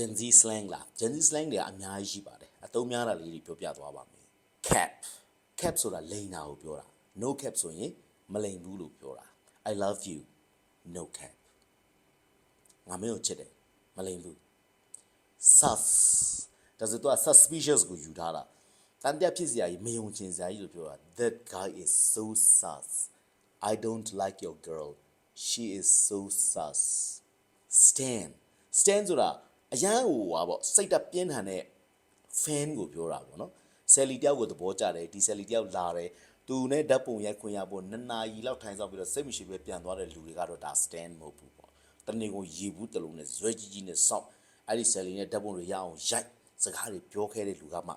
Gen Z slang လား Gen Z slang တွေကအများကြီးရှိပါတယ်အသုံးများတာလေးတွေပြောပြသွားပါမယ် cap ဆိုတာလိန်တာကိုပြောတာ no cap ဆိုရင်မလိန်ဘူးလို့ပြောတာ I love you no cap ငါမင်းကိုချစ်တယ်မလိန်ဘူး sus ဒါဆိုတော့ suspicious ကိုယူထားတာတန်တရားဖြစ်စရာကြီးမယုံချင်စရာကြီးလို့ပြောတာ that guy is so sus I don't like your girl she is so sus stand ဆိုတာအရန်ဟိုပါပေါ့စိတ်တက်ပြင်းထန်တဲ့ fan ကိုပြောတာပေါ့နော်ဆယ်လီတယောက်ကိုသဘောကျတယ်ဒီဆယ်လီတယောက်လာတယ်သူနဲ့ဓာတ်ပုံရိုက်ခွင့်ရဖို့2နာရီလောက်ထိုင်ဆောင်ပြီးတော့စိတ်မရှိပဲပြန်သွားတဲ့လူတွေကတော့ဒါ stand မဟုတ်ဘူးပေါ့တနေ့ကိုရေဘူးတလုံးနဲ့ဇွဲကြီးကြီးနဲ့စောင့်အဲ့ဒီဆယ်လီနဲ့ဓာတ်ပုံတွေရအောင်ရိုက်စကားတွေပြောခဲ့တဲ့လူကမှ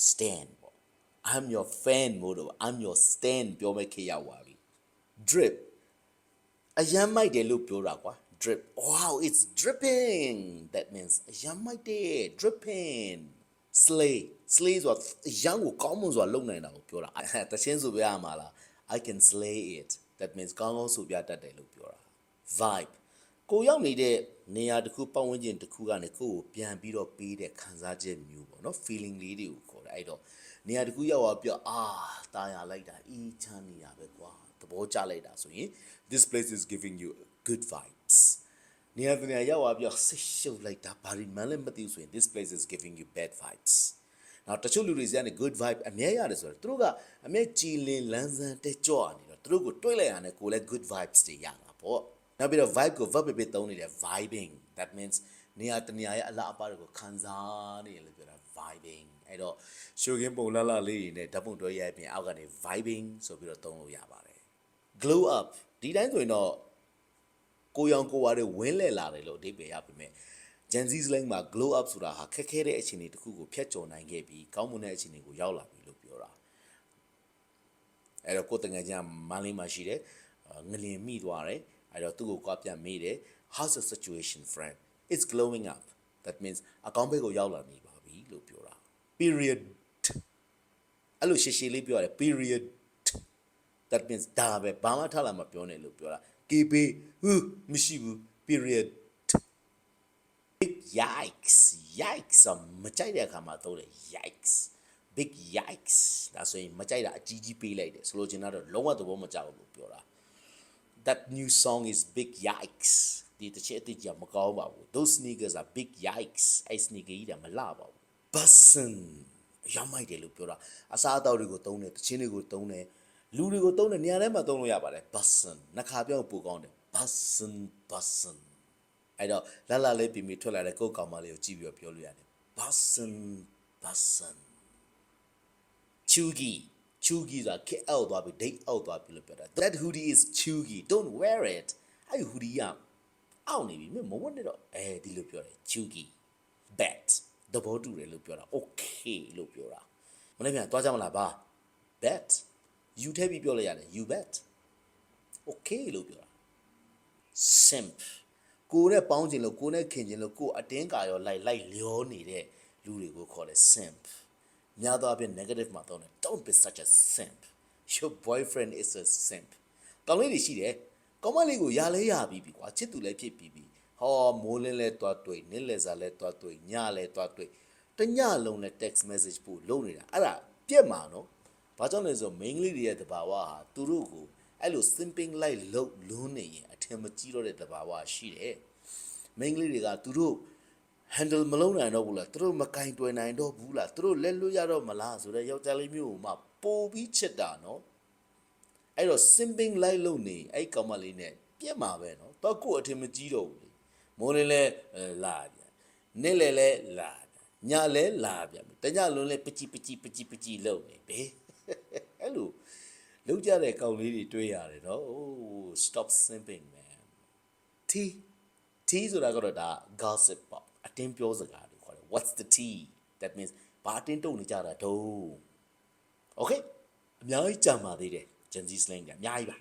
stand ပေါ့ I'm your fan မို့တော့ I'm your stand ပြောမဲ့ခေတ်ရောက်သွားပြီ drip အရန်မိုက်တယ်လို့ပြောတာကွာ drip wow it's dripping that means အရန်မိုက်တယ် dripping slay ဆိုတာအရန်ကိုကောင်းမွန်စွာလုပ်နိုင်တာကိုပြောတာတချင်းဆိုပြရမှာလား I can slay it that means ကောင်းကောင်းဆိုပြတတ်တယ်လို့ပြောတာ vibe ကိုရောက်နေတဲ့နေရာတစ်ခုပတ်ဝန်းကျင်တစ်ခုကနေကိုယ့်ကိုပြန်ပြီးတော့ပေးတဲ့ခံစားချက်မျိုးပေါ့နော် feeling လေးတွေကိုခေါ်တယ်အဲ့တော့နေရာတစ်ခုရောက်သွားပြီးတာယာလိုက်တာအေးချမ်းနေတာပဲကွာသဘောကျလိုက်တာဆိုရင် this place is giving you good vibes နေရာတစ်နေရာရောက်သွားပြီးစိတ်ရှုပ်လိုက်တာဘာလို့မှလည်းမသိဘူးဆိုရင် this place is giving you bad vibes နောက်တချို့လူတွေစီကနေ good vibe အမြဲရတယ်ဆိုတော့သူတို့ကအမြဲကြည်လင်လန်းဆန်းတက်ကြွနေတော့သူတို့ကိုတွေးလိုက်ရတဲ့ကိုလည်း good vibes တွေရတာပေါ့နောက်ပြီးတော့ vibe ကို verb ပဲသုံးနေတယ် vibing that means နေရာတနေရာရဲ့အလားအပါတွေကိုခံစားနေရလို့ပြောတာ vibing အဲ့တော့ရှိုးကင်းပုံလှလှလေးတွေနဲ့ဓာတ်ပုံတွဲရိုက်ပြင်အောက်ကနေ vibing ဆိုပြီးတော့သုံးလို့ရပါတယ် glow up ဒီတိုင်းဆိုရင်တော့ကိုရောင်ကိုဝါတွေဝင်းလဲလာတယ်လို့အဓိပ္ပာယ်ရပါမယ် Gen Z slang မှာ glow up ဆိုတာဟာခက်ခဲတဲ့အခြေအနေတစ်ခုကိုဖျက်ကျော်နိုင်ခဲ့ပြီးကောင်းမွန်တဲ့အခြေအနေကိုရောက်လာပြီလို့ပြောတာအဲ့တော့ကိုယ်တငယ်ချင်းမန်းလေးမှာရှိတယ်ငလင်မိသွားတယ်အဲ့တော့သူ့ကိုကွာပြန်မေးတယ် how's the situation friend it's glowing up that means အကောင်းဘက်ကိုရောက်လာနေပါပြီလို့ပြောတာ period အဲ့လိုရှည်ရှည်လေးပြောရတယ် period that means ဒါပဲဘာမှထားလာမပြောနဲ့လို့ပြောတာ KB မရှိဘူး period big yikes မကြိုက်တဲ့အခါမှာသုံးတယ် yikes big yikes ဒါဆိုရင်မကြိုက်တာအကြီးကြီးပေးလိုက်တယ်ဆိုလိုချင်တာတော့လုံးဝသဘောမကျဘူးလို့ပြောတာ that new song is big yikes ဒီတစ်ချက်အတိအကျမကောင်းပါဘူး those sneakers are big yikes အဲ့ sneaker ကြီးတာမလှပါဘူး bussin ရမ်းမိုက်တယ်လို့ပြောတာအစားအသောက်တွေကိုသုံးတယ်တချင်းတွေကိုသုံးတယ်လူတွေကိုသုံးတယ်နေရာထဲမှာသုံးလို့ရပါတယ် bussin နှစ်ခါပြောင်းပို့ကောင်းတယ် bussin အဲ့တော့လာလေးပြင်းပြထွက်လာတဲ့ကိုယ်ကောင်မလေးကိုကြည့်ပြီးတော့ပြောလို့ရတယ် bussin chuggy ဆိုတာခက်အောက်သွားပြီး date အောက်သွားပြီလို့ပြောတာ that hoodie is chuggy don't wear it အဲ့ hoodie ကအောက်နေပြီမဝတ်နဲ့တော့ဒီလိုပြောတယ် chuggy bet သဘောတူတယ်လို့ပြောတာ okay လို့ပြောတာမနေ့ပြန်သွားကြမလားပါ bet you ထည့်ပြီးပြောလိုက်ရတယ် you bet okay လို့ပြောတာ simp ကိုနဲ့ပေါင်းခြင်းလို့ကိုနဲ့ခင်ခြင်းလို့ကိုအတင်းကာရောလိုက်လျောနေတဲ့လူတွေကိုခေါ်တယ် simp များသောအားဖြင့် negative မှာသုံးတယ် don't be such a simp your boyfriend is a simp ကောင်းလေးတွေရှိတယ်ကောင်းမလေးကိုရလဲရပြီးပြီကွာချစ်သူလည်းဖြစ်ပြီးပြီဟောမိုးလင်းလဲတွားတွေ့နင်းလဲစားလဲတွားတွေ့ညလဲတွားတွေ့တညလုံးလဲ text message ပို့လုပ်နေတာအဲ့ဒါပြက်မှာနော်ဘာကြောင့်လဲဆို main လေးတွေရဲ့တဘာဝဟာသူတို့ကိုအဲ့လို simping လိုက်လုံးလွန်းနေရင်အထင်မကြီးတော့တဲ့တဘာဝရှိတယ် main လေးတွေကသူတို့ handle မလုပ်နိုင်တော့ဘူးလားသူတို့မကင်တွယ်နိုင်တော့ဘူးလားသူတို့လက်လွတ်ရတော့မလားဆိုတော့ယောက်ျားလေးမျိုးမှပို့ပြီးချစ်တာနော်အဲ့တော့ simping လိုက်လို့နေအဲ့ကောင်မလေးနဲ့ပြက်မှာပဲနော်တော့ကိုအထင်မကြီးတော့ဘူးလေမိုးလေးလဲလာပြန်နေ့လဲလာညလဲလာပြန်တညလုံးလဲပချီလုံနေပဲအဲ့လိုလုံးကြတဲ့ကောင်လေးတွေတွေ့ရတယ်နော် oh stop simping man T ဆိုတာကတော့ဒါ gossip ပေါ့အတင်းပြောစကားလို့ခေါ်တယ် what's the tea that means ဘာအတင်းတုံနေကြတာတော့ okay အများကြီးကြာပါသေးတယ် Gen Z slang ကအများကြီးပါ